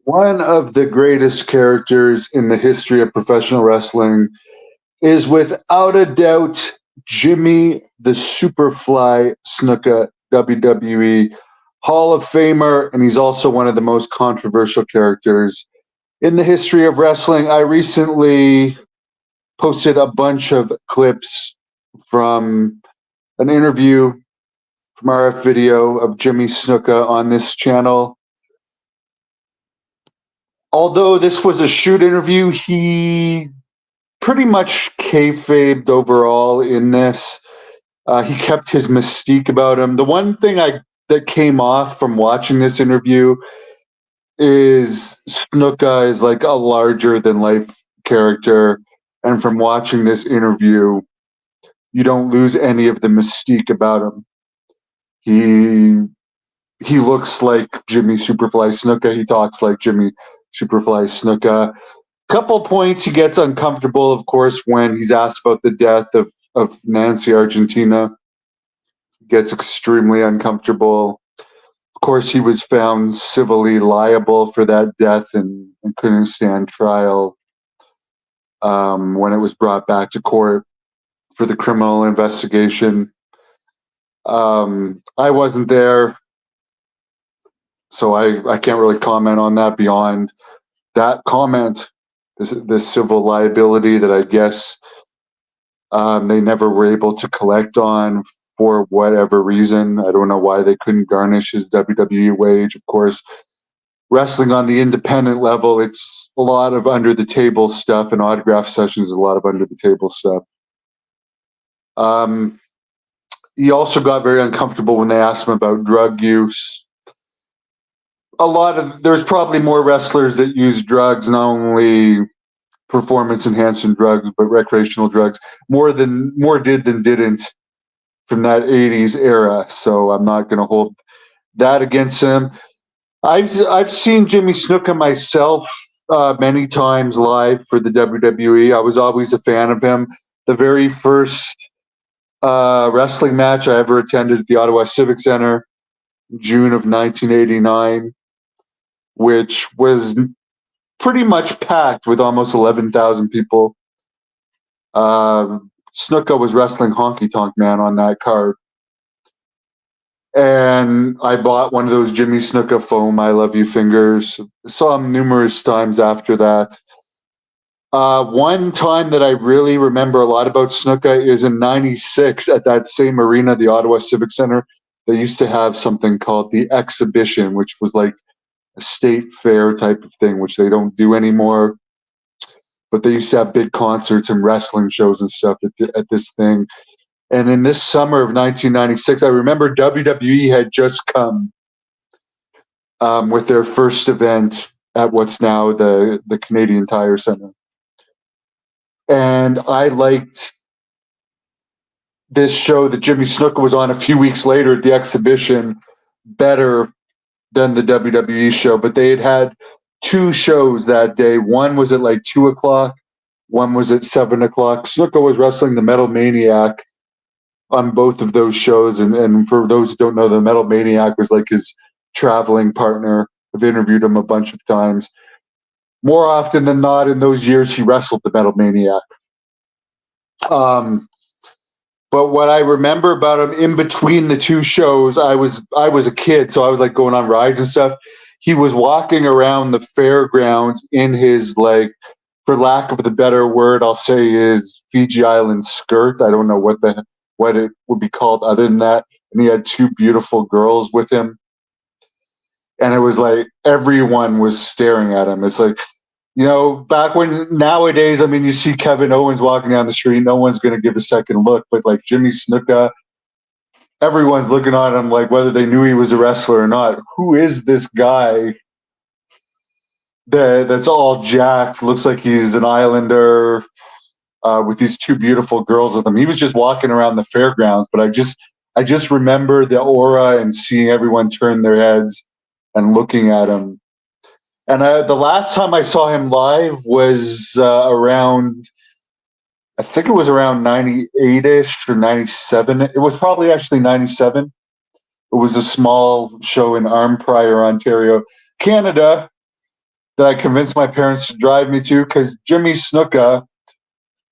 One of the greatest characters in the history of professional wrestling is without a doubt Jimmy the Superfly Snuka, WWE Hall of Famer, and he's also one of the most controversial characters in the history of wrestling. I recently posted a bunch of clips from an interview from RF Video of Jimmy Snuka on this channel. Although this was a shoot interview, he pretty much kayfabed overall in this. He kept his mystique about him. The one thing that came off from watching this interview is Snuka is like a larger than life character, and from watching this interview, you don't lose any of the mystique about him. He looks like Jimmy Superfly Snuka. He talks like Jimmy Superfly Snuka. Couple points he gets uncomfortable, of course, when he's asked about the death of Nancy Argentina. He gets extremely uncomfortable. Of course, he was found civilly liable for that death and couldn't stand trial when it was brought back to court for the criminal investigation. I wasn't there, so I can't really comment on that beyond that comment. This civil liability that I guess they never were able to collect on for whatever reason. I don't know why they couldn't garnish his WWE wage. Of course, wrestling on the independent level, it's a lot of under the table stuff, and autograph sessions is a lot of under the table stuff. He also got very uncomfortable when they asked him about drug use. There's probably more wrestlers that use drugs, not only performance enhancing drugs, but recreational drugs. More did than didn't from that 80s era. So I'm not going to hold that against him. I've seen Jimmy Snuka myself many times live for the WWE. I was always a fan of him. The very first wrestling match I ever attended at the Ottawa Civic Center, June of 1989, which was pretty much packed with almost 11,000 people. Snuka was wrestling Honky Tonk Man on that card. And I bought one of those Jimmy Snuka foam I Love You fingers. Saw him numerous times after that. One time that I really remember a lot about Snuka is in 96 at that same arena, the Ottawa Civic Center. They used to have something called the Exhibition, which was like a state fair type of thing, which they don't do anymore. But they used to have big concerts and wrestling shows and stuff at this thing. And in this summer of 1996, I remember WWE had just come with their first event at what's now the Canadian Tire Center. And I liked this show that Jimmy Snuka was on a few weeks later at the Exhibition better than the WWE show. But they had two shows that day. One was at like 2 o'clock. One was at 7 o'clock. Snuka was wrestling the Metal Maniac on both of those shows. And for those who don't know, the Metal Maniac was like his traveling partner. I've interviewed him a bunch of times. More often than not, in those years, he wrestled the Metal Maniac. But what I remember about him in between the two shows, I was a kid, so I was like going on rides and stuff. He was walking around the fairgrounds in his, like, for lack of the better word, I'll say his Fiji Island skirt. I don't know what it would be called other than that. And he had two beautiful girls with him. And it was like everyone was staring at him. It's like, you know, back when nowadays, I mean, you see Kevin Owens walking down the street, no one's going to give a second look. But like Jimmy Snuka, everyone's looking at him like whether they knew he was a wrestler or not. Who is this guy that's all jacked? Looks like he's an islander with these two beautiful girls with him. He was just walking around the fairgrounds, but I just remember the aura and seeing everyone turn their heads and looking at him. And the last time I saw him live was around, I think it was around 98-ish or 97. It was probably actually 97. It was a small show in Arnprior, Ontario, Canada. that I convinced my parents to drive me to because Jimmy Snuka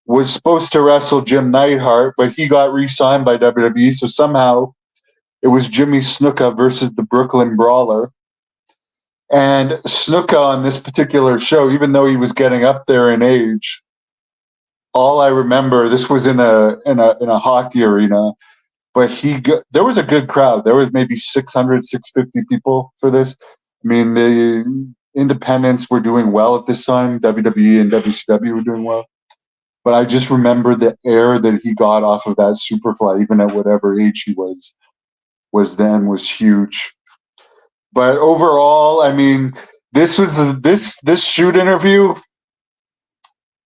was supposed to wrestle Jim Neidhart, but he got re-signed by WWE. So somehow it was Jimmy Snuka versus the Brooklyn Brawler. And Snuka on this particular show, even though he was getting up there in age, all I remember, this was in a hockey arena, but there was a good crowd. There was maybe 600, 650 people for this. I mean, the independents were doing well at this time. WWE and WCW were doing well. But I just remember the air that he got off of that Superfly, even at whatever age he was huge. But overall, I mean, this shoot interview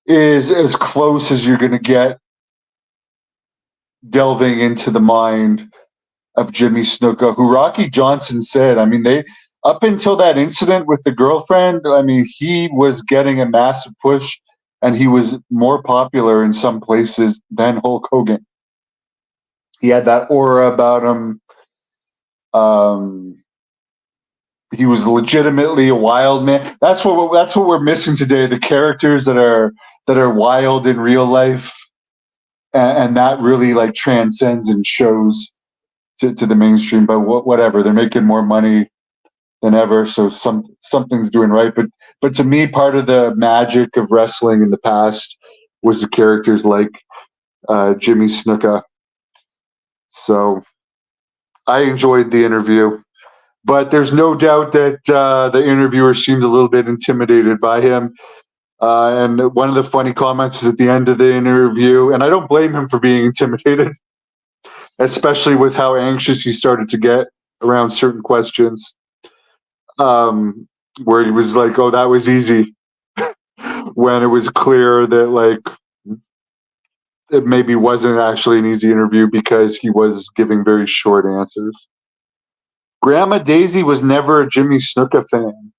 is as close as you're going to get delving into the mind of Jimmy Snuka, who Rocky Johnson said, I mean, they up until that incident with the girlfriend, I mean, he was getting a massive push and he was more popular in some places than Hulk Hogan. He had that aura about him. He was legitimately a wild man. That's what we're missing today. The characters that are wild in real life, and that really like transcends and shows to the mainstream. But whatever, they're making more money than ever, so something's doing right. But to me, part of the magic of wrestling in the past was the characters like Jimmy Snuka. So I enjoyed the interview, but there's no doubt that the interviewer seemed a little bit intimidated by him. And one of the funny comments was at the end of the interview, and I don't blame him for being intimidated, especially with how anxious he started to get around certain questions. Where he was like, "Oh, that was easy," when it was clear that like it maybe wasn't actually an easy interview because he was giving very short answers. Grandma Daisy was never a Jimmy Snuka fan.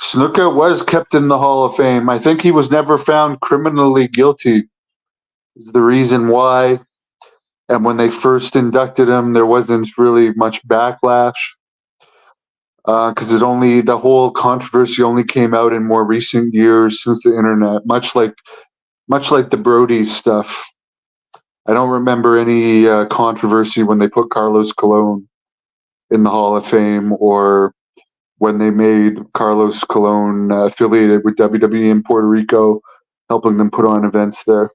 Snuka was kept in the Hall of Fame. I think he was never found criminally guilty, is the reason why. And when they first inducted him, there wasn't really much backlash because the whole controversy only came out in more recent years since the internet, much like the Brody stuff. I don't remember any controversy when they put Carlos Colon in the Hall of Fame or when they made Carlos Colon affiliated with WWE in Puerto Rico, helping them put on events there.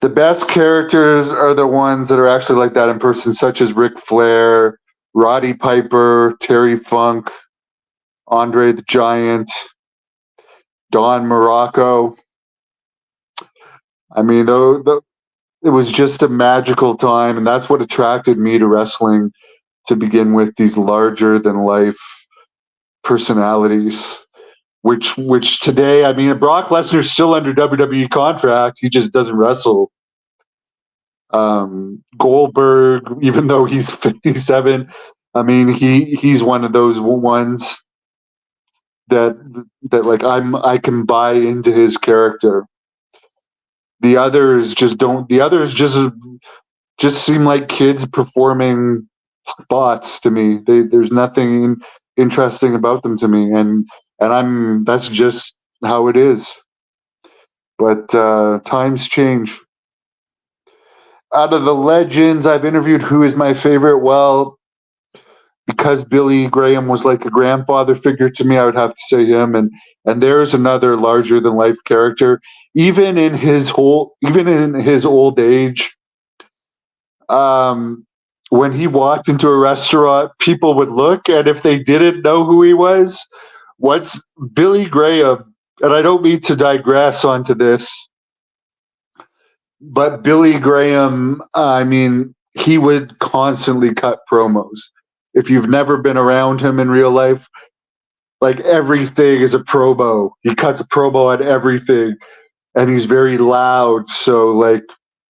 The best characters are the ones that are actually like that in person, such as Ric Flair, Roddy Piper, Terry Funk, Andre the Giant, Don Morocco. I mean, it was just a magical time, and that's what attracted me to wrestling to begin with, these larger than life personalities. Which today, I mean, Brock Lesnar's still under WWE contract. He just doesn't wrestle. Goldberg, even though he's 57, I mean, he's one of those ones that like I can buy into his character. The others just don't. The others just seem like kids performing spots to me. There's nothing interesting about them to me, and that's just how it is. But times change. Out of the legends I've interviewed, who is my favorite? Well, because Billy Graham was like a grandfather figure to me, I would have to say him. And there's another larger than life character, even in his old age. When he walked into a restaurant, people would look, and if they didn't know who he was, what's Billy Graham? And I don't mean to digress onto this, but Billy Graham, I mean, he would constantly cut promos. If you've never been around him in real life, like everything is a promo. He cuts a promo on everything, and he's very loud. So, like,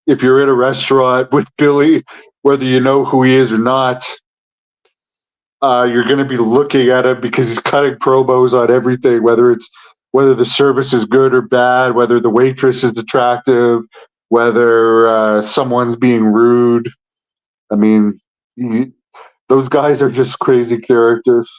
if you're in a restaurant with Billy, whether you know who he is or not, you're going to be looking at him because he's cutting promos on everything, whether the service is good or bad, whether the waitress is attractive, whether someone's being rude. I mean, those guys are just crazy characters.